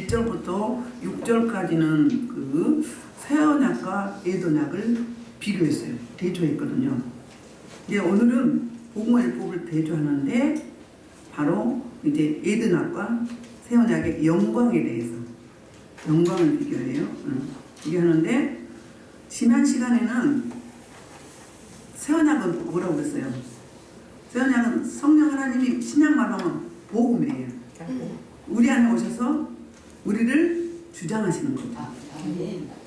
1절부터 6절까지는 그 새 언약과 옛 언약을 비교했어요. 대조했거든요. 이제 오늘은 복음과 율법을 대조하는데 바로 이제 옛 언약과 새 언약의 영광에 대해서 영광을 비교해요. 비교하는데 지난 시간에는 새 언약은 뭐라고 그랬어요? 새 언약은 성령 하나님이 신약 말하면 복음이에요. 우리 안에 오셔서 우리를 주장하시는 거죠.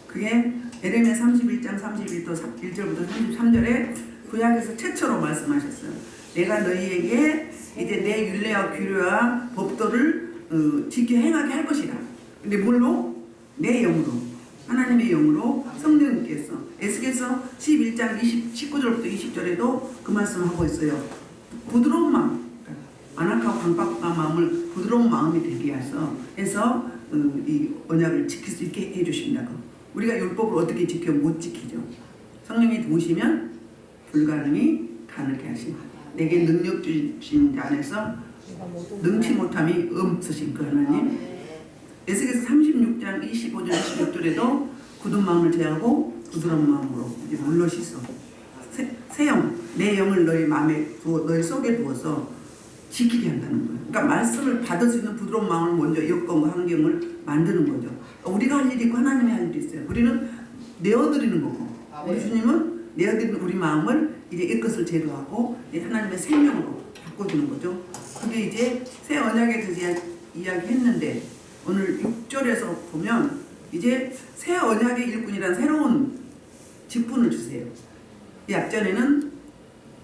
그게 에레미야 31장 31도 1절부터 33절에 구약에서 최초로 말씀하셨어요. 내가 너희에게 이제 내 율례와 규례와 법도를 지켜 행하게 할 것이다. 근데 뭘로? 내 영으로, 하나님의 영으로 성령님께서. 에스겔서 11장 19절부터 20절에도 그 말씀을 하고 있어요. 부드러운 마음, 안악하고 강박한 마음을 부드러운 마음이 되게 해서 이 언약을 지킬 수 있게 해주신다고. 우리가 율법을 어떻게 지켜? 못 지키죠. 성령이 도우시면 불가능이 가능케 하시고 내게 능력 주신 자 안에서 능치 못함이 없으신 그 하나님. 에스겔서 36장 25절 26절에도 굳은 마음을 제하고 부드러운 마음으로 이제 물러 씻어 새 영, 내 영을 너희 마음에 두어 너희 속에 두어서 지키게 한다는 거예요. 그러니까 말씀을 받을 수 있는 부드러운 마음을 먼저 여건과 환경을 만드는 거죠. 우리가 할 일이 있고 하나님이 할 일이 있어요. 우리는 내어드리는 거고 우리 주님은 내어드리는 우리 마음을 이제 이것을 제거하고 이제 하나님의 생명으로 바꿔주는 거죠. 그게 이제 새 언약에 대해서 이야기했는데 오늘 6절에서 보면 이제 새 언약의 일꾼이란 새로운 직분을 주세요. 이 앞전에는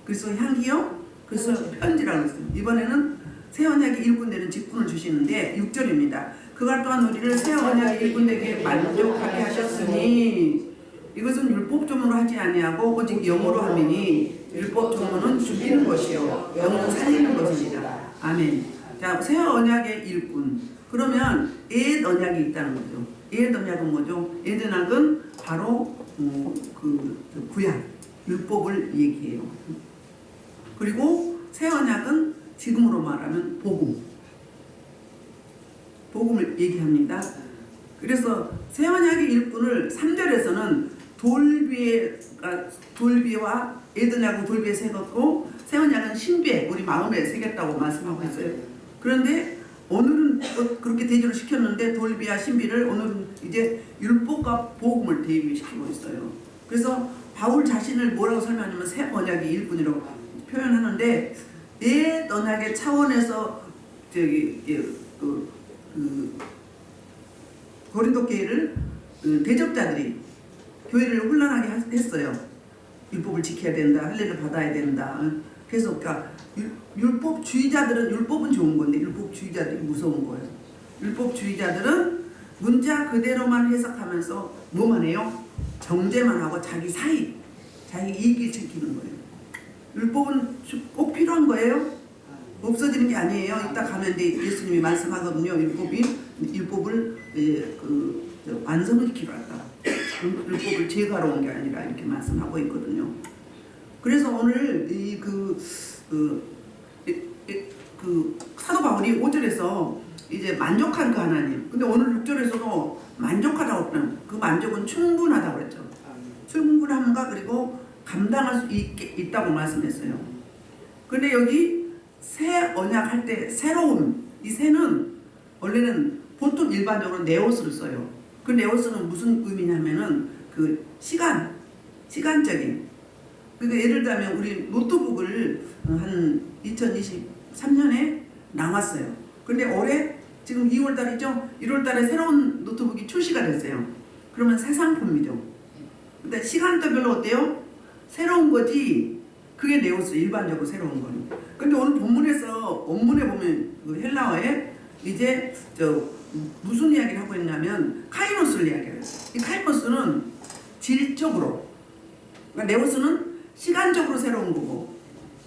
그리스도 향기요, 그리스도 편지라고 했어요. 이번에는 새 언약의 일꾼 되는 직분을 주시는데 6절입니다. 그가 또한 우리를 새 언약의 일꾼 되게 만족하게 하셨으니 이것은 율법 조문으로 하지 아니하고 오직 영으로 하미니 율법 조문은 죽이는 것이요 영은 살리는 것이니라. 아멘. 자, 새 언약의 일꾼. 그러면 옛 언약이 있다는 거죠. 옛 언약은 뭐죠? 옛 언약은 바로 그 구약, 율법을 얘기해요. 그리고 새 언약은 지금으로 말하면 복음을 얘기합니다. 그래서 새 언약의 일꾼을 3절에서는 돌비와 옛 언약은 돌비에 새겼고 새 언약은 신비에 우리 마음에 새겼다고 말씀하고 있어요. 그런데 오늘은 그렇게 대조를 시켰는데 돌비와 신비를 오늘은 이제 율법과 복음을 대비시키고 있어요. 그래서 바울 자신을 뭐라고 설명하냐면 새 언약의 일꾼이라고 표현하는데 옛 언약의 차원에서 고린도 교회를 대적자들이 교회를 혼란하게 했어요. 율법을 지켜야 된다, 할례를 받아야 된다. 그래서 그러니까 율법주의자들은 율법은 좋은 건데 율법주의자들이 무서운 거예요. 율법주의자들은 문자 그대로만 해석하면서 뭐만 해요? 정죄만 하고 자기 이익을 챙기는 거예요. 율법은 꼭 필요한 거예요? 없어지는 게 아니에요. 이따 가면 예수님이 말씀하거든요. 율법을 완성을 시키러 왔다. 율법을 제거하러 온 게 아니라 이렇게 말씀하고 있거든요. 그래서 오늘 사도 바울이 5절에서 이제 만족한 그 하나님. 근데 오늘 6절에서도 만족하다고 그러는 그 만족은 충분하다고 그랬죠. 충분함과 그리고 감당할 수 있다고 말씀했어요. 근데 여기 새 언약 할 때 새로운 이 새는 원래는 보통 일반적으로 네오스를 써요. 그 네오스는 무슨 의미냐면은 그 시간적인. 그러니까 예를 들면 우리 노트북을 한 2023년에 나왔어요. 근데 올해 지금 2월달이죠. 1월달에 새로운 노트북이 출시가 됐어요. 그러면 새 상품이죠. 근데 시간도 별로 어때요? 새로운 거지. 그게 네오스 일반적으로 새로운 거는. 근데 오늘 본문에서 원문에 보면 그 헬라어에 이제 무슨 이야기를 하고 있냐면 카이노스를 이야기해요. 이 카이노스는 질적으로, 그러니까 네오스는 시간적으로 새로운 거고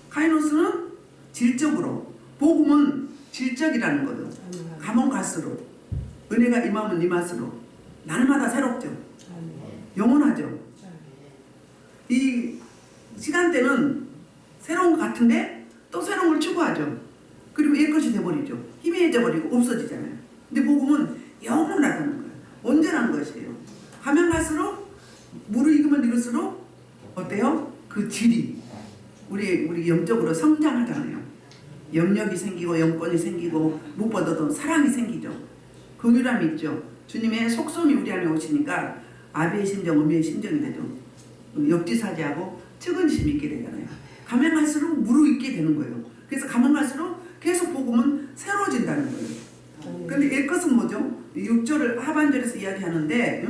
카이노스는 질적으로, 복음은 질적이라는 거죠. 가면 갈수록 은혜가 임하면 임할수록 날마다 새롭죠. 영원하죠. 이 시간대는 새로운 것 같은데 또 새로운 걸 추구하죠. 그리고 옛것이 돼버리죠. 희미해져 버리고 없어지잖아요. 근데 복음은 영원히 성장한 것이에요. 가면 갈수록 무르익으면 익을수록 어때요? 그 질이 우리 영적으로 성장하잖아요. 영역이 생기고 영권이 생기고 무엇보다도 사랑이 생기죠. 긍휼함이 있죠. 주님의 속성이 우리 안에 오시니까 아비의 심정, 어미의 심정이 되죠. 역지사지하고 측은심이 있게 되잖아요. 가면 갈수록 무르익게 되는 거예요. 그래서 가면 갈수록 계속 복음은 새로워진다는 거예요. 근데 옛것은 뭐죠? 6절 하반절에서 이야기하는데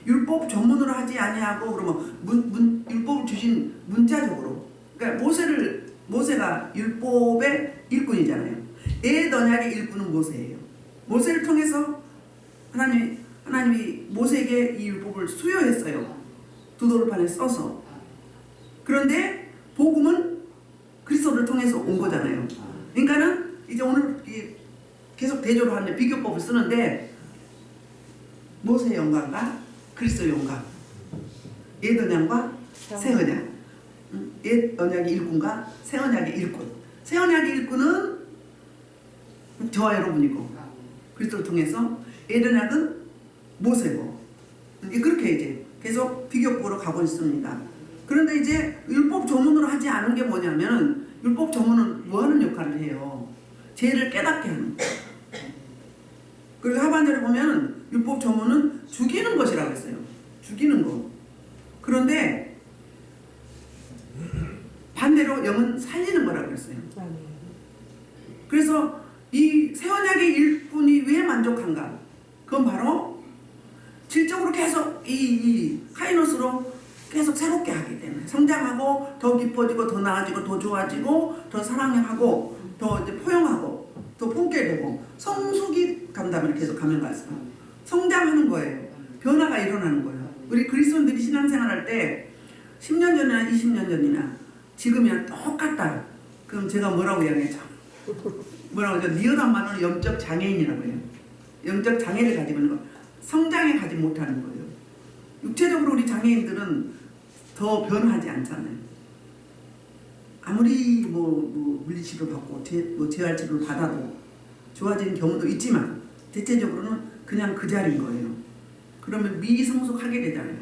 율법 전문으로 하지 아니하고 그러면 율법을 주신 문자적으로, 그러니까 모세가 율법의 일꾼이잖아요. 의 언약의 일꾼은 모세예요. 모세를 통해서 하나님이 모세에게 이 율법을 수여했어요. 두 돌판에 써서. 그런데 복음은 그리스도를 통해서 온 거잖아요. 그러니까는 이제 오늘 계속 대조를 하는데 비교법을 쓰는데 모세의 영광과 그리스도의 영광, 옛 언약과 새 언약, 옛 언약의 일꾼과 새 언약의 일꾼. 새 언약의 일꾼은 저와 여러분이고 그리스도를 통해서 옛 언약은 모세고, 그렇게 이제 계속 비교법으로 가고 있습니다. 그런데 이제 율법 조문으로 하지 않은 게 뭐냐면, 율법 조문은 뭐 하는 역할을 해요? 죄를 깨닫게 하는 거예요. 그리고 하반절에 보면 율법 조문은 죽이는 것이라고 했어요. 죽이는 거. 그런데 반대로 영은 살리는 거라고 했어요. 그래서 이 새 언약의 일꾼이 왜 만족한가? 그건 바로 질적으로 계속 이 카이노스로 계속 새롭게 하기 때문에 성장하고 더 깊어지고 더 나아지고 더 좋아지고 더 사랑하고 더 이제 포용하고 더 품게 되고 성숙이 간다면 계속 가면 갈수록 성장하는 거예요. 변화가 일어나는 거예요. 우리 그리스도인들이 신앙생활할 때 10년 전이나 20년 전이나 지금이랑 똑같다. 그럼 제가 뭐라고 이야기했죠? 뭐라고 하죠? 니어단만은 영적 장애인이라고 해요. 영적 장애를 가지고 있는 거. 성장에 가지 못하는 거예요. 육체적으로 우리 장애인들은 더 변화하지 않잖아요. 아무리 물리치료 받고 재활 치료를 받아도 좋아지는 경우도 있지만 대체적으로는 그냥 그 자리인 거예요. 그러면 미성숙하게 되잖아요.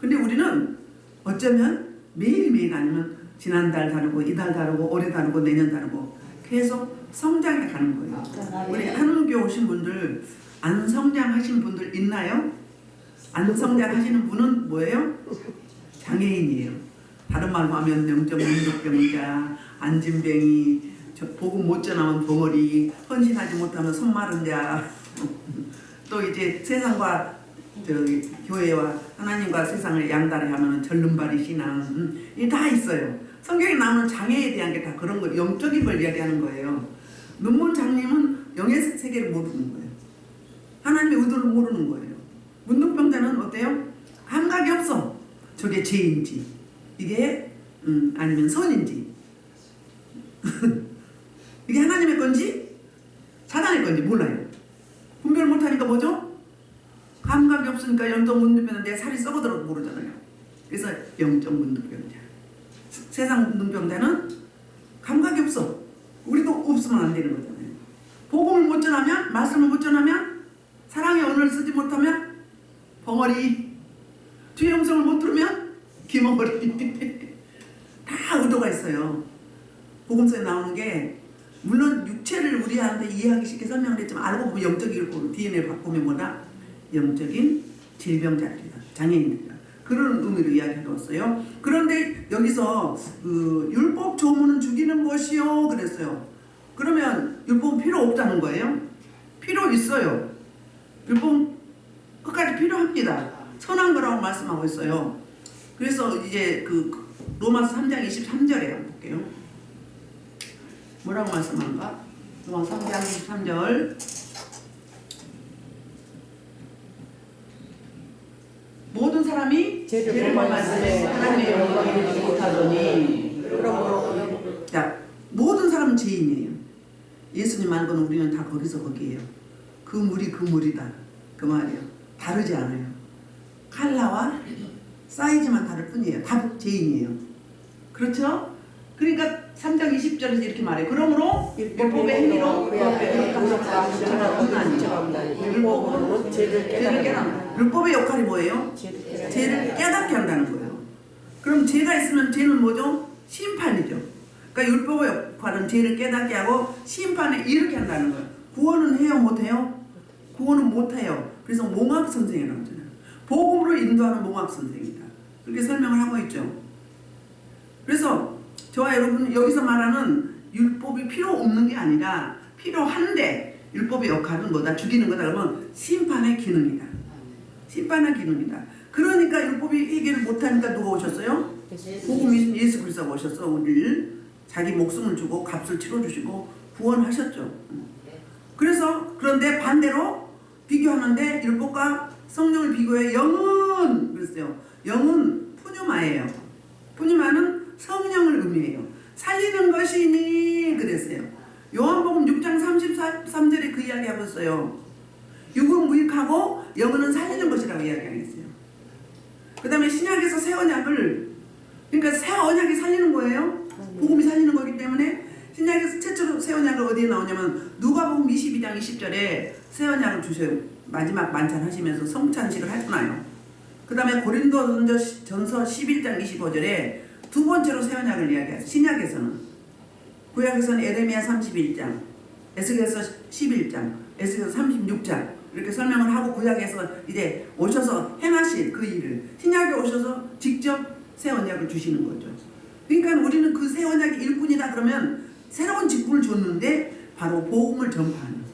근데 우리는 어쩌면 매일매일 아니면 지난달 다르고 이달 다르고 올해 다르고 내년 다르고 계속 성장해 가는 거예요. 우리 한국교 오신 분들 안 성장하신 분들 있나요? 안 성장하시는 분은 뭐예요? 장애인이에요. 다른 말로 하면 영적 문득병자, 안진뱅이, 복음 못 전하면 벙어리, 헌신하지 못하면 손마른 자, 또 이제 세상과 교회와 하나님과 세상을 양다리 하면 절름발이 신앙, 이 다 있어요. 성경에 나오는 장애에 대한 게 다 그런 거, 영적인 걸 이야기하는 거예요. 눈먼 장님은 영의 세계를 모르는 거예요. 하나님의 의도를 모르는 거예요. 문둥병자는 어때요? 감각이 없어. 저게 죄인지 이게 아니면 선인지 이게 하나님의 건지 사단의 건지 몰라요. 분별 못하니까 뭐죠? 감각이 없으니까 영적 문둥병자는 내 살이 썩어들어도 모르잖아요. 그래서 영적 문둥병자. 세상 문둥병자는 감각이 없어. 우리도 없으면 안 되는 거잖아요. 복음을 못 전하면, 말씀을 못 전하면, 사랑의 언어를 쓰지 못하면 벙어리, 주의 음성을 못 들으면 귀머거리. 다 의도가 있어요. 복음서에 나오는 게 물론 육체를 우리한테 이해하기 쉽게 설명을 했지만 알고 보면 영적인 DNA를 바꾸면 뭐다? 영적인 질병자들이다. 장애인들이다. 그런 의미로 이야기해뒀어요. 그런데 여기서 율법 조문은 죽이는 것이요 그랬어요. 그러면 율법은 필요 없다는 거예요? 필요 있어요. 율법은 끝까지 필요합니다. 선한 거라고 말씀하고 있어요. 그래서 이제 로마서 3장 23절에 한번 볼게요. 뭐라고 말씀한가? 로마서 3장 23절. 모든 사람이 죄를 범하였으니 하나님의 영광을 보지 못하더니 그러므로 자, 모든 사람은 죄인이에요. 예수님 말고는 우리는 다 거기에요. 그 물이 그 물이다. 그 말이에요. 다르지 않아요. 칼라와 사이즈만 다를 뿐이에요. 다 죄인이에요. 그렇죠? 그러니까 3장 20절에서 이렇게 말해요. 그러므로 율법의 행위로 율법으로는 죄를 깨닫는. 율법의 역할이 뭐예요? 죄를 깨닫게 한다는 거예요. 그럼 죄가 있으면 죄는 뭐죠? 심판이죠. 그러니까 율법의 역할은 죄를 깨닫게 하고 심판에 이르게 한다는 거예요. 구원은 해요? 못해요? 구원은 못해요. 그래서 몽학 선생이라고 하잖아요. 복음으로 인도하는 몽학 선생이다. 그렇게 설명을 하고 있죠. 그래서 저와 여러분 여기서 말하는 율법이 필요 없는 게 아니라 필요한데 율법의 역할은 뭐다? 죽이는 거다. 그러면 심판의 기능이다. 심판의 기능이다. 그러니까 율법이 해결을 못하니까 누가 오셨어요? 복음이신 예수 그리스도가 오셔서 우리를 자기 목숨을 주고 값을 치러주시고 구원하셨죠. 그래서 그런데 반대로 비교하는데 율법과 성령을 비교해 영은 그랬어요. 영은 푸뉴마예요. 푸뉴마는 성령을 의미해요. 살리는 것이니 그랬어요. 요한복음 6장 33절에 그 이야기 하고 있어요. 육은 무익하고 영은 살리는 것이라고 이야기하겠어요. 그 다음에 신약에서 새 언약을 그러니까 새 언약이 살리는 거예요. 복음이 살리는 거기 때문에 신약에서 최초로 새 언약을 어디에 나오냐면 누가복음 22장 20절에 새 언약을 주셔요. 마지막 만찬 하시면서 성찬식을 하잖아요. 그 다음에 고린도전서 11장 25절에 두 번째로 새 언약을 이야기하죠. 신약에서는 구약에서는 에레미야 31장, 에스겔서 11장, 에스겔서 36장 이렇게 설명을 하고 구약에서 이제 오셔서 행하실 그 일을 신약에 오셔서 직접 새 언약을 주시는 거죠. 그러니까 우리는 그 새 언약의 일꾼이다 그러면 새로운 직분을 줬는데 바로 복음을 전파하는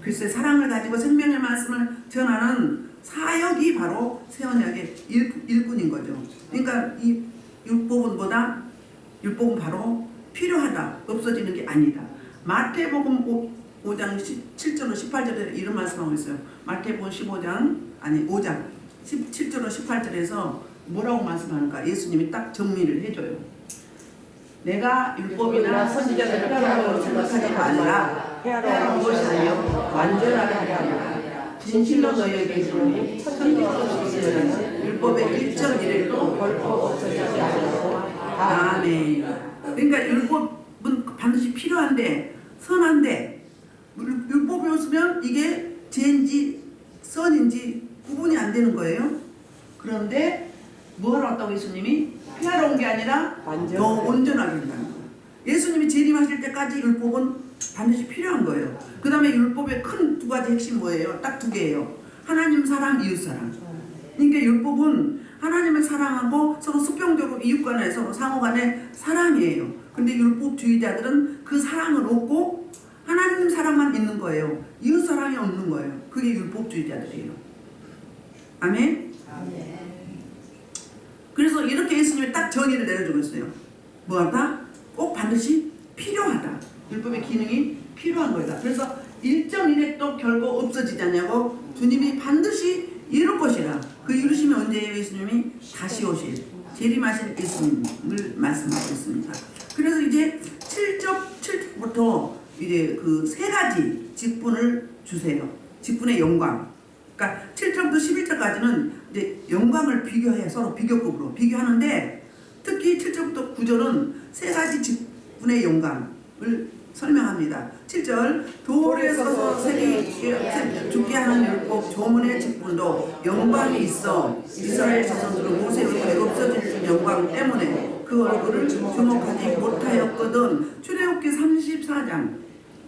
그리스도의 사랑을 가지고 생명의 말씀을 전하는 사역이 바로 새 언약의 일꾼인 거죠. 그러니까 이 율법은 뭐다? 율법은 바로 필요하다. 없어지는 게 아니다. 마태복음 5장 7절로 18절에 이런 말씀하고 있어요. 마태복음 5장 17절로 18절에서 뭐라고 말씀하는가? 예수님이 딱 정리를 해줘요. 내가 율법이나 선지자들을 폐하라고 생각하지 말라. 폐하라는 것이 아니요 완전하게 하려 함이라. 진실로 너희에게 이르노니 선지자로 있으면 율법의 1.1도 결코 없어지지 않고 아멘. 그러니까 율법은 반드시 필요한데 선한데 율법이 없으면 이게 죄인지 선인지 구분이 안 되는 거예요. 그런데 뭐하러 왔다고 예수님이? 피하러 온 게 아니라 더 온전하게 한다는 거예요. 예수님이 재림하실 때까지 율법은 반드시 필요한 거예요. 그 다음에 율법의 큰 두 가지 핵심 뭐예요? 딱 두 개예요. 하나님 사랑, 이웃 사랑. 그러니까 율법은 하나님을 사랑하고 서로 수평적으로 이웃 간에 서로 상호 간에 사랑이에요. 근데 율법주의자들은 그 사랑을 얻고 하나님 사랑만 있는 거예요. 이웃 사랑이 없는 거예요. 그게 율법주의자들이에요. 아멘? 아멘. 그래서 이렇게 예수님이 딱 정의를 내려주고 있어요. 뭐하다? 꼭 반드시 필요하다. 율법의 기능이 필요한 거다. 그래서 1.1획도 결코 없어지지 않냐고 주님이 반드시 이룰 것이라. 그 이루심이 언제예요? 예수님이 다시 오실 재림하실 예수님을 말씀하고 있습니다. 그래서 이제 7절부터 이제 그 세 가지 직분을 주세요. 직분의 영광. 그러니까 7절부터 11절까지는 이제 영광을 비교해 서로 비교급으로 비교하는데 특히 7절부터 9절은 세 가지 직분의 영광을 설명합니다. 7절 돌에 서서 새기 죽게 하는 율법 조문의 직분도 영광이 있어 이스라엘 자손들은 모세 얼굴에 없어질 영광 때문에 그 얼굴을 주목하지 못하였거든. 출애굽기 34장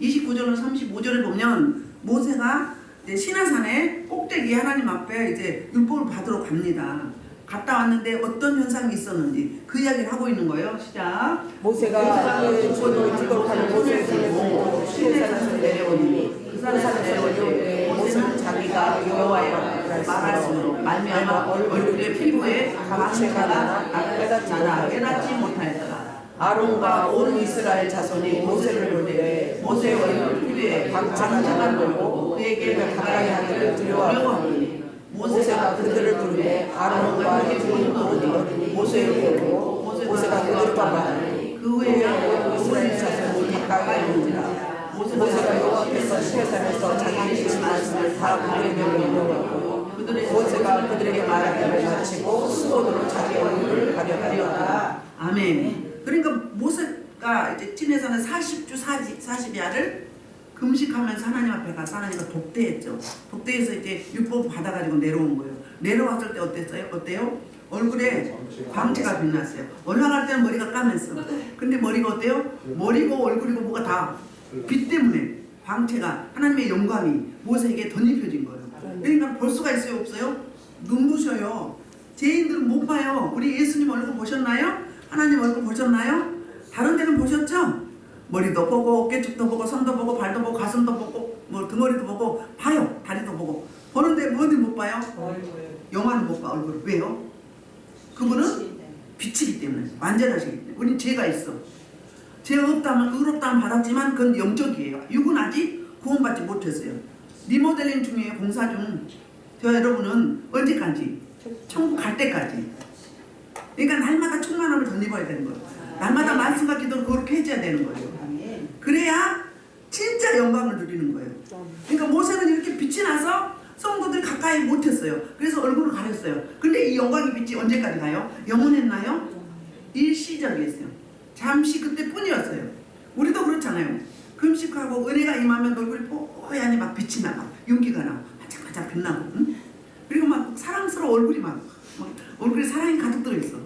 29절로 35절에 보면 모세가 이제 시내산에 꼭대기 하나님 앞에 이제 율법을 받으러 갑니다. 갔다 왔는데 어떤 현상이 있었는지 그 이야기를 하고 있는 거예요. 시작. 모세가 손을 지도하는 모세의 손을 보고 시내산에서 내려오니 그 산에서 내려오니 모세는 자기가 여호와여 말하시므로 말미암아 얼굴의 피부에 감체가 나나 깨닫지 못하였더라. 아론과 온 이스라엘 자손이 모세를 보되 모세의 얼굴 피부에 감체가 나고 그에게 가까이 하기를 두려워하니 모세가 그들을 부르되 아론과 온 어른이 모세를 부르고 모세가 그들과 말하니 그 후에 이스라엘 자손이 가까이 오니라. 모세가 여호와께서 시내산에서 자기 주신 말씀을 다 그들에게 명령하고 모세가 그들에게 말하기를 마치고 수건으로 자기 얼굴을 가려하였다. 아멘. 그러니까 모세가 모세가 이제 찐에서는 40주 40야를 금식하면서 하나님 앞에 가서 하나님과 독대했죠. 독대해서 이제 율법 받아가지고 내려온 거예요. 내려왔을 때 어땠어요? 어때요? 얼굴에 광채가 빛났어요. 올라갈 때는 머리가 까맸어. 근데 머리가 어때요? 머리고 얼굴이고 뭐가 다 빛 때문에 광채가 하나님의 영광이 모세에게 덧입혀진 거예요. 그러니까 볼 수가 있어요? 없어요? 눈부셔요. 죄인들은 못 봐요. 우리 예수님 얼굴 보셨나요? 하나님 얼굴 보셨나요? 다른 데는 보셨죠? 머리도 보고 어깨쪽도 보고 손도 보고 발도 보고 가슴도 보고 뭐 등허리도 보고 봐요. 다리도 보고 보는데 어디 못 봐요? 영화는 못 봐. 얼굴 왜요? 그분은 빛이기 때문에 완전하시기 때문에. 우린 죄가 있어. 죄가 없다면 의롭다면 받았지만 그건 영적이에요. 육은 아직 구원받지 못했어요. 리모델링 중에 공사 중. 저 여러분은 언제까지? 천국 갈 때까지. 그러니까 날마다 충만함을 덧입어야 되는 거예요. 날마다 말씀과 기도를 그렇게 해줘야 되는 거예요. 그래야 진짜 영광을 누리는 거예요. 그러니까 모세는 이렇게 빛이 나서 성도들이 가까이 못했어요. 그래서 얼굴을 가렸어요. 근데 이 영광의 빛이 언제까지 가요? 영원했나요? 일시적이었어요. 잠시 그때뿐이었어요. 우리도 그렇잖아요. 금식하고 은혜가 임하면 얼굴이 뽀얀히 막 빛이 나고 윤기가 나고 반짝반짝 빛나고 응? 그리고 막 사랑스러운 얼굴이 막 얼굴에 사랑이 가득 들어있어.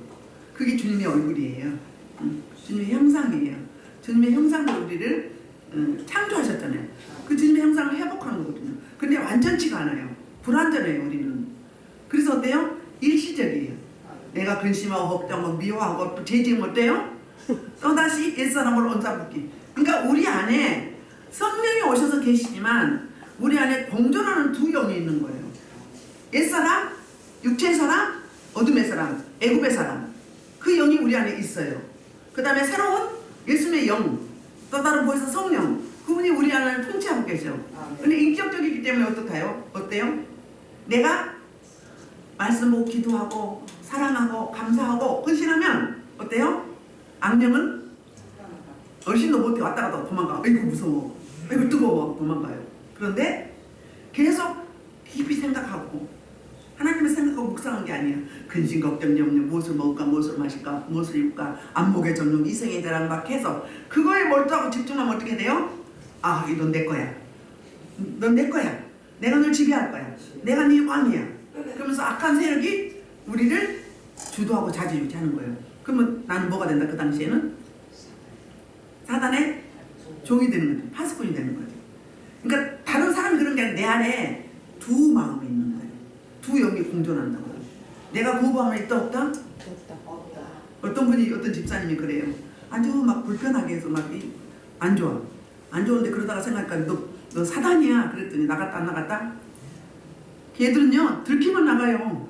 그게 주님의 얼굴이에요. 주님의 형상이에요. 주님의 형상으로 우리를 창조하셨잖아요. 그 주님의 형상을 회복하는 거거든요. 근데 완전치가 않아요. 불완전해요. 우리는. 그래서 어때요? 일시적이에요. 내가 근심하고 걱정하고 미워하고 또 죄지으면 어때요? 또다시 옛사람을 얹어붙기. 그러니까 우리 안에 성령이 오셔서 계시지만 우리 안에 공존하는 두 영이 있는 거예요. 옛사람, 육체의 사람, 어둠의 사람, 애굽의 사람. 그 영이 우리 안에 있어요. 그 다음에 새로운 예수님의 영, 또 다른 보혜사 성령, 그분이 우리 안을 통치하고 계셔. 근데 인격적이기 때문에 어떡해요? 어때요? 내가 말씀 보고 기도하고 사랑하고 감사하고 헌신하면 어때요? 악령은 어신도 못해 왔다 갔다 도망가. 아이고 무서워, 아이고 뜨거워 도망가요. 그런데 계속 깊이 생각하고 하나님을 생각하고 묵상한 게 아니에요. 근심 걱정이 없는 무엇을 먹을까, 무엇을 마실까, 무엇을 입을까, 안목의 전용, 이생의 대랑 막 해서 그거에 몰두하고 집중하면 어떻게 돼요? 아, 이건 내 거야. 넌 내 거야. 내가 널 지배할 거야. 내가 네 왕이야. 그러면서 악한 세력이 우리를 주도하고 좌지우지하는 거예요. 그러면 나는 뭐가 된다? 그 당시에는 사단의 종이 되는 거죠. 파수꾼이 되는 거죠. 그러니까 다른 사람이 그런 게 아니라 내 안에 두 마음이 있는 거예요. 두 영이 공존한다고. 내가 공부하면 있다 없다? 없다. 어떤 분이 어떤 집사님이 그래요. 아주 막 불편하게 해서 막 안 좋아. 안 좋은데 그러다가 생각하니까 너 사단이야. 그랬더니 나갔다 안 나갔다? 걔들은요 들키면 나가요.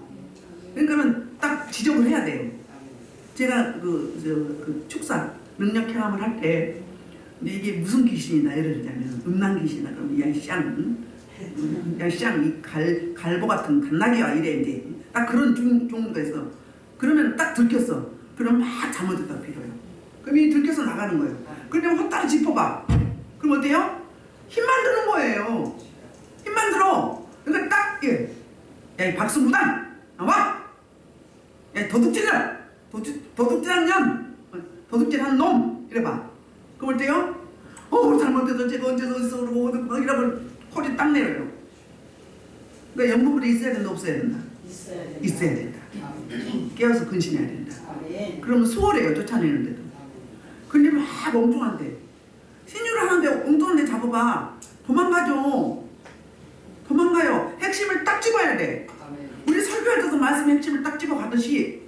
그러니까는 딱 지적을 해야 돼요. 제가 그 축사 능력 경험을 할 때 근데 이게 무슨 귀신이다 예를 들자면 음란 귀신이다 그러면 야샹 이 갈보 같은 갓나기와 이래 이제 딱 그런 종류가 있어. 그러면 딱 들켰어. 그럼 막 잠어들다 빌어요. 그럼 이 들켜서 나가는 거예요. 그러면 헛다리 짚어봐. 그럼 어때요? 힘만 드는 거예요. 힘만 들어. 그러니까 딱 예. 야 이 박수무당 나와. 야 도둑질이야. 도둑질한 년. 도둑질한 놈. 이래봐. 그럼 어때요? 잘못해서 제가 언제서 어디서 그러고 막 이러면 콜이 딱 내려요. 그러니까 영부불이 있어야 된다 없어야 된다? 있어야 된다. 깨어서 근신해야 된다. 그러면 수월해요. 쫓아내는데도. 근데 막 엉뚱한데 신유를 하는데 엉뚱한데 잡아봐. 도망가죠. 도망가요. 핵심을 딱 집어야 돼. 우리 설교할 때도 말씀 핵심을 딱 집어 가듯이.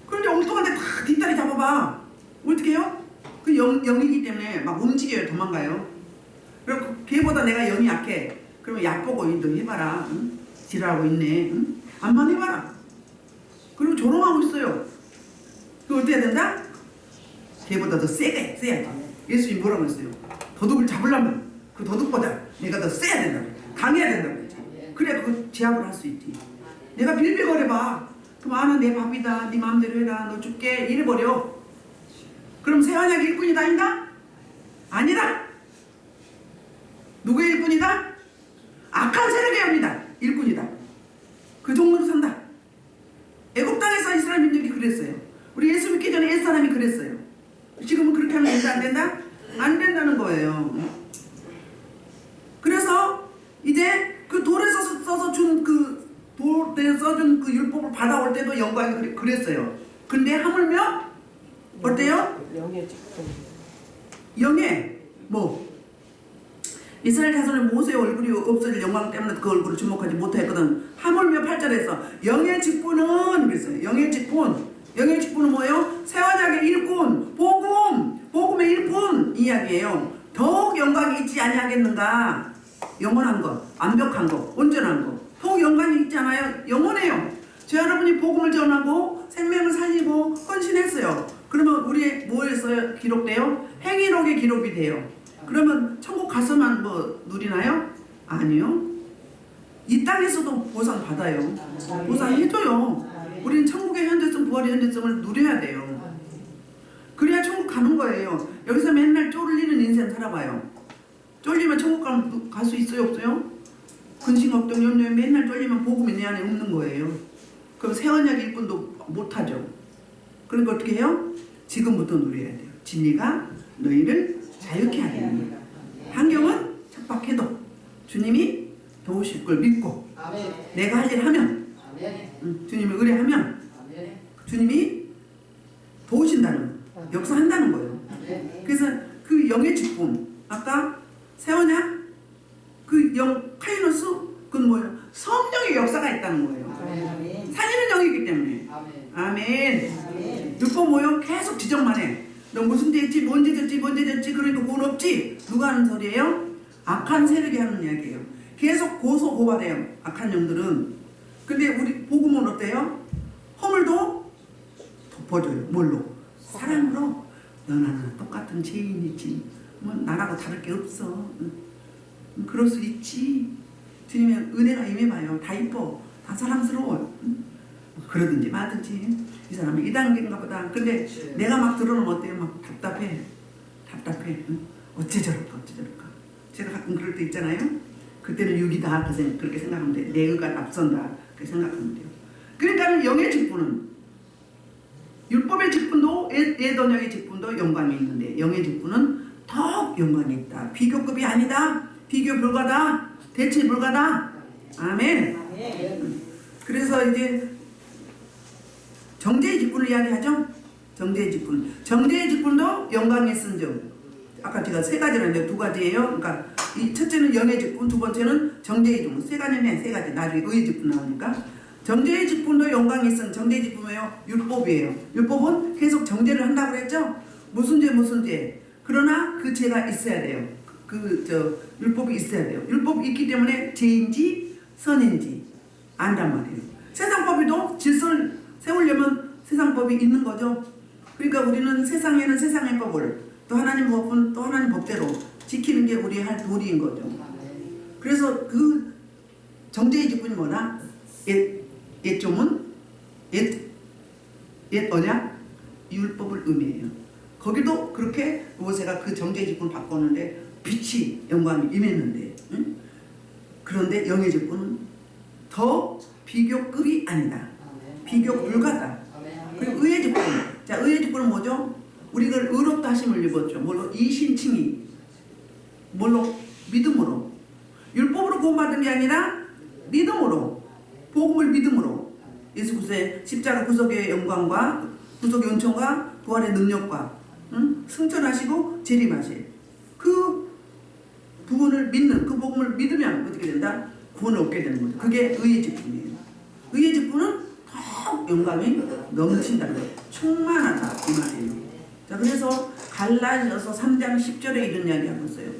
그런데 엉뚱한데 다 뒷다리 잡아봐. 어떻게 해요? 그 영이기 때문에 막 움직여요. 도망가요. 그리고 걔보다 내가 영이 약해. 그러면 약 보고 너 해봐라. 응? 지랄하고 있네. 응? 안만 해봐라. 그리고 조롱하고 있어요. 그거 어떻게 해야 된다? 걔보다 더 세게 세야 돼. 예수님이 뭐라고 했어요? 도둑을 잡으려면 그 도둑보다 내가 더 세야 된다. 강해야 된다고 했지. 그래 그 제압을 할 수 있지. 내가 빌빌거려봐. 그럼 내 밥이다. 네 마음대로 해라. 너 줄게. 이래버려. 그럼 새언약 일꾼이 다닌다? 아니다. 누구의 일꾼이다? 악한 세력의 영이다. 일꾼이다. 그 종로로 산다. 애국 땅에서 이스라엘 민족이 그랬어요. 우리 예수 믿기 전에 옛사람이 그랬어요. 지금은 모세에 써준 그 율법을 받아올 때도 영광이 그랬어요. 근데 하물며 어때요? 영의 직분. 영의 뭐 이스라엘 자손의 모세의 얼굴이 없어질 영광 때문에 그 얼굴을 주목하지 못했거든. 하물며 8절에서 영의 직분은 그랬어요. 영의 직분은 뭐예요? 새 언약의 일꾼, 복음의 일꾼 이야기예요. 더욱 영광이 있지 아니하겠는가? 영원한 것, 완벽한 것, 온전한 것. 더욱 영광이 있잖아요. 영원해요. 저 여러분이 복음을 전하고 생명을 살리고 헌신했어요. 그러면 우리 뭐에서 기록돼요? 행위록에 기록이 돼요. 그러면 천국 가서만 뭐 누리나요? 아니요. 이 땅에서도 보상 받아요. 보상해줘요. 우리는 천국의 현재성, 부활의 현재성을 누려야 돼요. 그래야 천국 가는 거예요. 여기서 맨날 쫄리는 인생 살아봐요. 쫄리면 천국 갈 수 있어요, 없어요? 근심, 걱정, 염려에 맨날 쫄리면 복음이 내 안에 없는 거예요. 그럼 새 언약 일꾼도 못하죠. 그러니까 어떻게 해요? 지금부터 누려야 돼요. 진리가 너희를 자유케 하리니. 환경은 척박해도 주님이 도우실 걸 믿고 내가 할 일 하면 주님을 의뢰하면 주님이 도우신다는 역사한다는 거예요. 그래서 그 영의 직분 아까 세원야 그 영 카이노스 그건 뭐예요? 성령의 역사가 있다는 거예요. 살리는 영이기 때문에. 아멘. 율법 뭐예요? 계속 지적만 해. 너 무슨 죄 했지? 뭔 죄 졌지? 뭔 죄 졌지? 그러니까 돈 없지? 누가 하는 소리예요? 악한 세력이 하는 이야기예요. 계속 고소 고발해요. 악한 영들은. 근데 우리 복음은 어때요? 허물도 덮어줘요. 뭘로? 사랑으로. 너 나는 똑같은 죄인이지. 뭐 나라고 다를 게 없어. 그럴 수 있지. 주님의 은혜가 임해봐요. 다 이뻐. 다 사랑스러워. 그러든지 마든지. 이 사람은 이 단계인가 보다. 근데 내가 막 들어놓으면 어때요? 막 답답해. 어째 저럴까? 제가 가끔 그럴 때 있잖아요. 그때는 육이다. 그렇게 생각하면 돼. 내 의가 앞선다. 그렇게 생각하면 돼요. 그러니까 영의 직분은 율법의 직분도 옛 언약의 직분도 영광이 있는데 영의 직분은 더욱 영광이 있다. 비교급이 아니다. 비교 불가다. 대체 불가다. 아멘. 그래서 이제 정죄의 직분을 이야기하죠. 정죄의 직분도 영광이 있은즉 아까 제가 세 가지를 했는데 두 가지예요. 그러니까 이 첫째는 영의 직분, 두 번째는 정죄의 직분. 세 가지네. 세 가지. 나중에 의의 직분 나오니까. 정죄의 직분도 영광이 있은 정죄의 직분이에요. 율법이에요. 율법은 계속 정죄를 한다고 그랬죠. 무슨 죄. 그러나 그 죄가 있어야 돼요. 율법이 있어야 돼요. 율법이 있기 때문에 죄인지 선인지 안단 말이에요. 세상법에도 질서를 세우려면 세상법이 있는 거죠. 그러니까 우리는 세상에는 세상의 법을 또 하나님 법은 또 하나님 법대로 지키는 게 우리의 할 도리인 거죠. 그래서 그 정죄의 직분이 뭐나? 옛 언약 율법을 의미해요. 거기도 그렇게 모세가 그 정죄의 직분을 바꿨는데 빛이 영광이 임했는데 그런데 영의 직분은 더 비교급이 아니다. 비교 불가다. 그리고 의의 직분. 자, 의의 직분은 뭐죠? 우리가 의롭다 하심을 입었죠. 뭘로? 이신칭의. 뭘로? 믿음으로. 율법으로 구원받은 게 아니라 믿음으로. 복음을 믿음으로. 예수 그리스도의 십자가 구속의 영광과 구속의 은총과 부활의 능력과 승천하시고 재림하실 그 부분을 믿는 그 복음을 믿으면 어떻게 된다? 구원을 얻게 되는 거죠. 그게 의의 직분이에요. 의의 직분은 더욱 영광이 넘친다는 거예요. 충만하다 이 말이에요. 자, 그래서 갈라디아서 3장 10절에 이런 이야기 하고 있어요.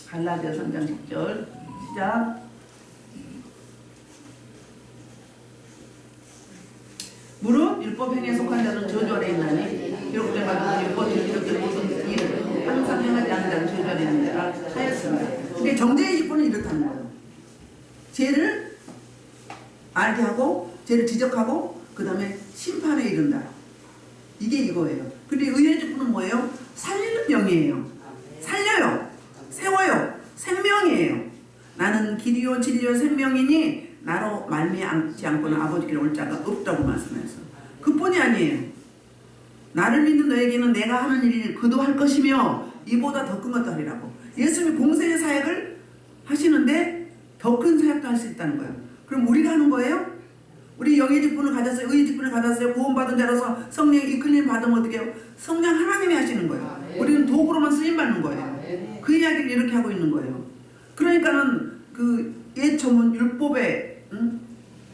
갈라디아서 3장 10절 시작. 무릇 율법 행위에 속한 자는 저주 아래 있나니 기록된 바는 율법 기록된 모든 일을 항상 행하지 않는 자는 저주 아래 있는 자라 하였습니다. 근데 정죄의 직분은 이렇다는 거예요. 죄를 알게 하고 죄를 지적하고 그 다음에 심판에 이른다. 이게 이거예요. 근데 의의 직분은 뭐예요? 살리는 영이에요. 살려요. 세워요. 생명이에요. 나는 길이요 진리요 생명이니 나로 말미암지 않고는 아버지께 올 자가 없다고 말씀했어. 그뿐이 아니에요. 나를 믿는 너에게는 내가 하는 일 그도 할 것이며 이보다 더 큰 것도 하리라고. 예수님이 공생의 사역을 하시는데 더 큰 사역도 할 수 있다는 거예요. 그럼 우리가 하는 거예요? 우리 영의 직분을 가졌어요. 의의 직분을 가졌어요. 구원받은 자로서 성령 이끌림 받으면 어떻게 해요? 성령 하나님이 하시는 거예요. 우리는 도구로만 쓰임받는 거예요. 그 이야기를 이렇게 하고 있는 거예요. 그러니까는 그 예초문 율법의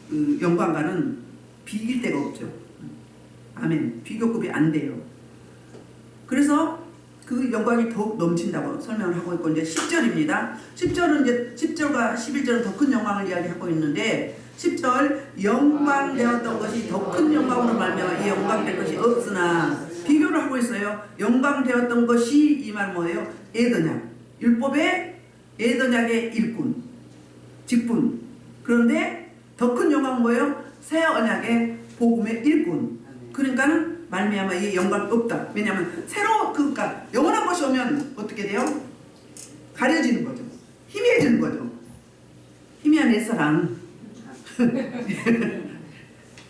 그 영광과는 비길 데가 없죠. 아멘. 비교급이 안 돼요. 그래서 그 영광이 더욱 넘친다고 설명을 하고 있고, 이제 10절입니다. 10절은 이제 10절과 11절은 더 큰 영광을 이야기하고 있는데, 10절 영광되었던 것이 더 큰 영광으로 말미암아 이 영광될 것이 없으나, 비교를 하고 있어요. 영광되었던 것이 이 말 뭐예요? 에더냐, 율법의 에더냐의 일꾼, 직분. 그런데 더 큰 영광은 뭐예요? 새 언약의 복음의 일꾼. 그러니까는 말미암아 이 영광 없다. 왜냐하면 새로 그러니까 영원한 것이 오면 어떻게 돼요? 가려지는 거죠. 희미해지는 거죠. 희미한 옛사랑.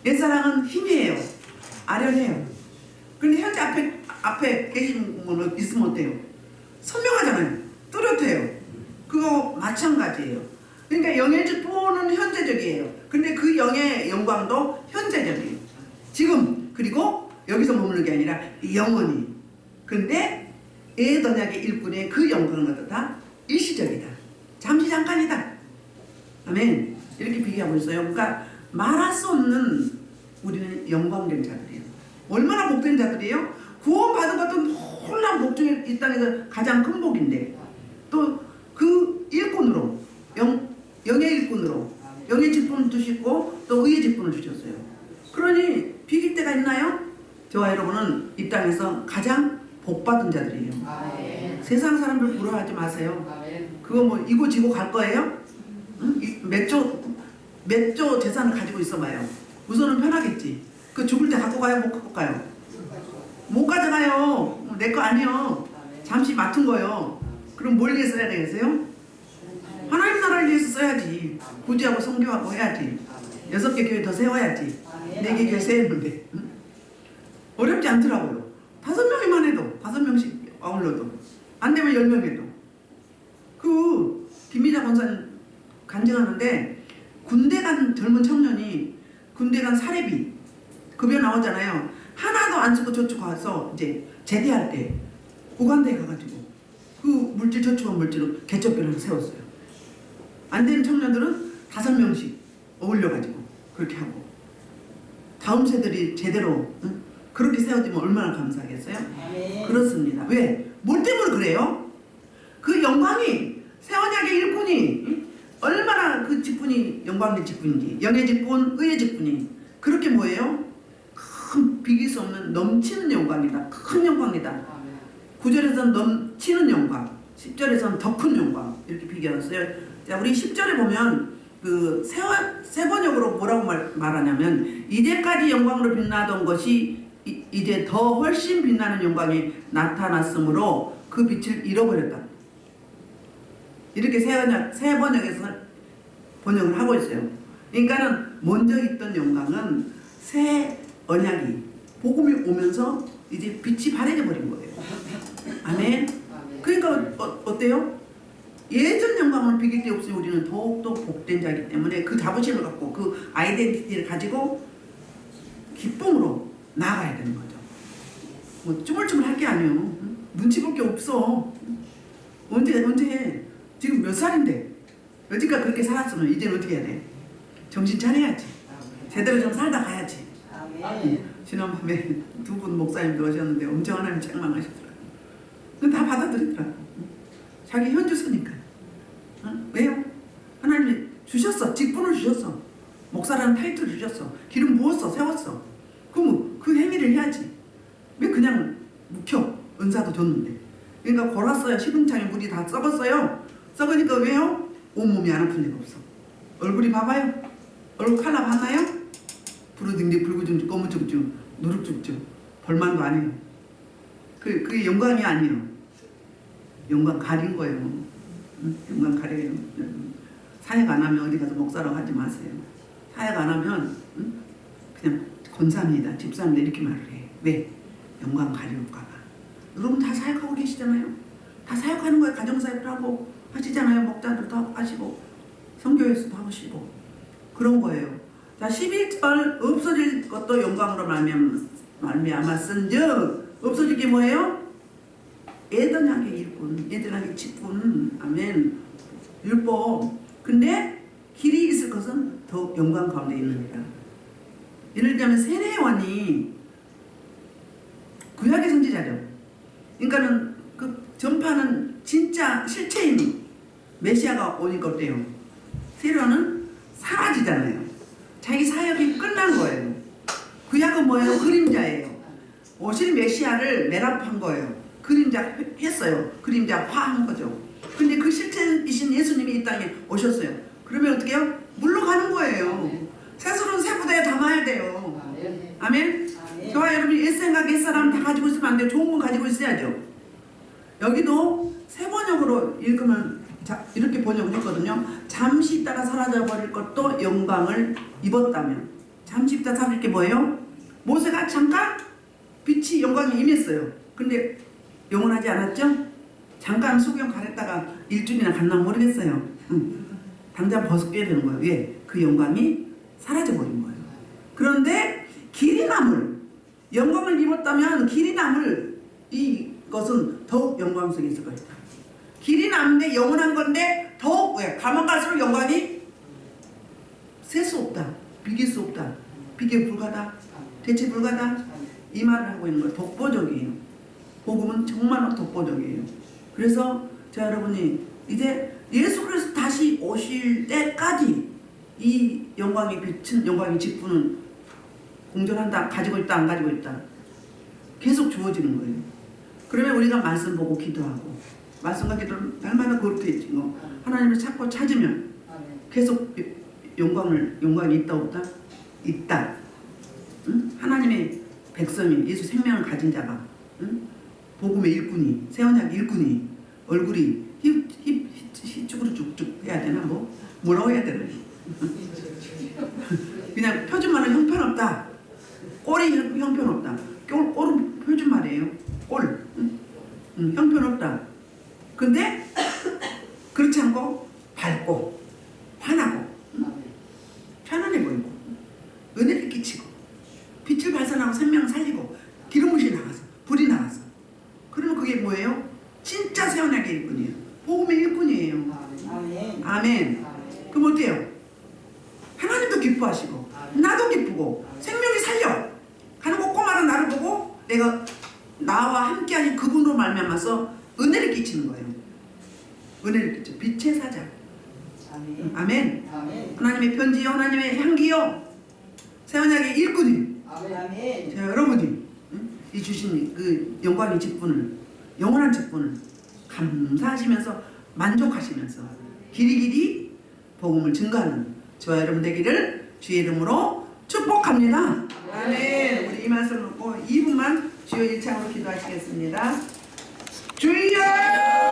옛사랑은 희미해요. 아련해요. 그런데 현재 앞에 계신 분은 있으면 어때요? 선명하잖아요. 뚜렷해요. 그거 마찬가지예요. 그러니까 영의 직분은 현재적이에요. 근데 그 영의 영광도 현재적이에요. 지금, 그리고 여기서 머무는 게 아니라 영원히. 근데 에더냐의 일꾼의 그 영광은 어떻다? 일시적이다. 잠시 잠깐이다. 아멘. 이렇게 비교하고 있어요. 그러니까 말할 수 없는 우리는 영광된 자들이에요. 얼마나 복된 자들이에요? 구원받은 것도 놀라운 복 중에 있다는 게 가장 큰 복인데, 또 그 일꾼으로 영의 일꾼으로 영의 직분을 주시고 또 의의 직분을 주셨어요. 그러니 비길 때가 있나요? 저와 여러분은 이 땅에서 가장 복받은 자들이에요. 세상 사람들 부러워하지 마세요. 그거 뭐 이고 지고 갈 거예요? 응? 몇 조 재산을 가지고 있어봐요. 우선은 편하겠지. 그 죽을 때 갖고 가요? 못 갖고 가요? 못 가져가요. 내 거 아니요. 잠시 맡은 거요. 그럼 뭘 위해서 해야 되겠어요? 하나님 나라를 위해서 써야지. 구제하고 선교하고 해야지. 6개 교회 더 세워야지. 4개 교회 세웠는데. 응? 어렵지 않더라고요. 5명이만 해도, 5명씩 아울러도. 안 되면 10명 해도. 그 김미자 권사님 간증하는데, 군대 간 젊은 청년이 군대 간 사례비 급여 나오잖아요. 하나도 안 쓰고 저축 가서 이제 제대할 때 고관대에 가가지고 그 물질 저축한 물질로 개척교를 세웠어요. 안 되는 청년들은 5명씩 어울려가지고 그렇게 하고, 다음 세들이 제대로 그렇게 세워지면 얼마나 감사하겠어요? 그렇습니다. 왜? 뭘 때문에 그래요? 그 영광이, 새 언약의 일꾼이 얼마나 그 직분이 영광의 직분인지, 영의 직분, 의의 직분이 그렇게 뭐예요? 큰 비길 수 없는 넘치는 영광이다. 큰 영광이다. 9절에서는 넘치는 영광, 10절에서는 더 큰 영광, 이렇게 비교했어요. 자, 우리 10절에 보면 그 세 번역으로 뭐라고 말하냐면, 이제까지 영광으로 빛나던 것이 이제 더 훨씬 빛나는 영광이 나타났으므로 그 빛을 잃어버렸다. 이렇게 세 번역에서 번역을 하고 있어요. 그러니까는 먼저 있던 영광은 새 언약이 복음이 오면서 이제 빛이 바래져 버린 거예요. 아멘. 그러니까 어때요? 예전 영광을 비길 데 없이 우리는 더욱더 복된 자이기 때문에 그 자부심을 갖고 그 아이덴티티를 가지고 기쁨으로 나아가야 되는 거죠. 뭐 쭈물쭈물 할 게 아니에요. 눈치 볼 게 없어. 언제 지금 몇 살인데 여지까지 그렇게 살았으면 이제는 어떻게 해야 돼? 정신 차려야지. 제대로 좀 살다 가야지. 지난밤에 2분 목사님도 오셨는데 엄청 하나님 책망하시더라고요. 근데 다 받아들이더라고요. 자기 현주소니까. 왜요? 하나님이 주셨어. 직분을 주셨어. 목사라는 타이틀을 주셨어. 기름 부었어. 세웠어. 그럼 그 행위를 해야지. 왜 그냥 묵혀? 은사도 줬는데. 그러니까 골았어요. 시궁창에 물이 다 썩었어요. 썩으니까 왜요? 온몸이 안 아픈 데가 없어. 얼굴이 봐봐요. 얼굴 칼라 봤나요? 부르등등 불구중중 검은죽죽 누룩죽죽 벌만도 아니에요. 그게 영광이 아니에요. 영광 가린 거예요. 영광 가려요. 사역 안 하면 어디 가서 목사라고 하지 마세요. 사역 안 하면 그냥 권사입니다, 집사입니다 이렇게 말을 해. 왜? 영광 가려울까봐. 여러분 다 사역하고 계시잖아요. 다 사역하는 거예요. 가정사역도 하고 하시잖아요. 목자들도 하시고 성교에서도 하시고 그런 거예요. 자 11절 없어질 것도 영광으로 말미암아 쓴즉 없어질 게 뭐예요? 에덴학의 일꾼, 에덴학의 직분, 아멘. 율법. 근데 길이 있을 것은 더욱 영광 가운데 있느니라. 예를 들면 세례요한이 구약의 선지자죠. 그러니까는 그 전파는 진짜 실체인 메시아가 오니까 어때요? 세례요한은 사라지잖아요. 자기 사역이 끝난 거예요. 구약은 뭐예요? 그림자예요. 오실 메시아를 매랍한 거예요. 그림자 했어요. 그림자화한 거죠. 근데 그 실체이신 예수님이 이 땅에 오셨어요. 그러면 어떻게 해요? 물러가는 거예요. 새술은 새 부대에 담아야 돼요. 아멘? 저와 여러분이 옛생각 옛사람 다 가지고 있으면 안 돼요. 좋은 건 가지고 있어야죠. 여기도 세 번역으로 읽으면 이렇게 번역을 했거든요. 잠시 있다가 사라져버릴 것도 영광을 입었다면, 잠시 있다가 사라질 게 뭐예요? 모세가 잠깐 빛이 영광이 임했어요. 근데 영원하지 않았죠? 잠깐 수경 가랬다가 일주일이나 갔나 모르겠어요. 당장 벗어야 되는 거예요. 왜? 그 영광이 사라져버린 거예요. 그런데 길이 남을, 영광을 입었다면 길이 남을 이것은 더욱 영광 속에 있을 것이다. 길이 남는데 영원한 건데 더욱 왜? 가면 갈수록 영광이 셀 수 없다. 비길 수 없다. 비교 불가다. 대체 불가다. 이 말을 하고 있는 거예요. 독보적이에요. 복음은 정말 독보적이에요. 그래서 자 여러분이 이제 예수 그리스도 다시 오실 때까지 이 영광이 비친 영광의 직분은 공존한다. 가지고 있다. 안 가지고 있다. 계속 주어지는 거예요. 그러면 우리가 말씀 보고 기도하고 말씀과 기도는 날마다 그렇게 하나님을 찾고 찾으면 계속 영광이 있다 없다? 있다. 응? 하나님의 백성이 예수 생명을 가진 자가 응? 복음의 일꾼이 세언약 일꾼이 얼굴이 희축으로 쭉쭉 해야 되나 뭐라고 해야 되나 그냥 표준말은 형편없다. 꼴이 형편없다. 꼴은 표준말이에요. 꼴 형편없다. 근데 그렇지 않고 밝고 환하고 편안해 보이고 은혜를 끼치고 빛을 발산하고 생명을 살리고 기름붓이 나가서 불이 나가서 그러면 그게 뭐예요? 진짜 세언약의 일꾼이에요. 복음의 일꾼이에요. 아멘. 아멘. 그럼 어때요? 하나님도 기뻐하시고 나도 기쁘고 생명이 살려 가는 곳곳마다 나를 보고 내가 나와 함께하는 그분으로 말미암아서 은혜를 끼치는 거예요. 은혜를 끼쳐 빛의 사자. 아멘. 아멘. 하나님의 편지요, 하나님의 향기요, 세언약의 일꾼이. 아멘. 자 여러분이 이 주신 그 영광의 직분을 영원한 직분을 감사하시면서 만족하시면서 길이길이 복음을 증거하는 저와 여러분 되기를 주의 이름으로 축복합니다. 아멘. 우리 이 말씀을 듣고 2분만 주여 일창으로 기도하시겠습니다. 주여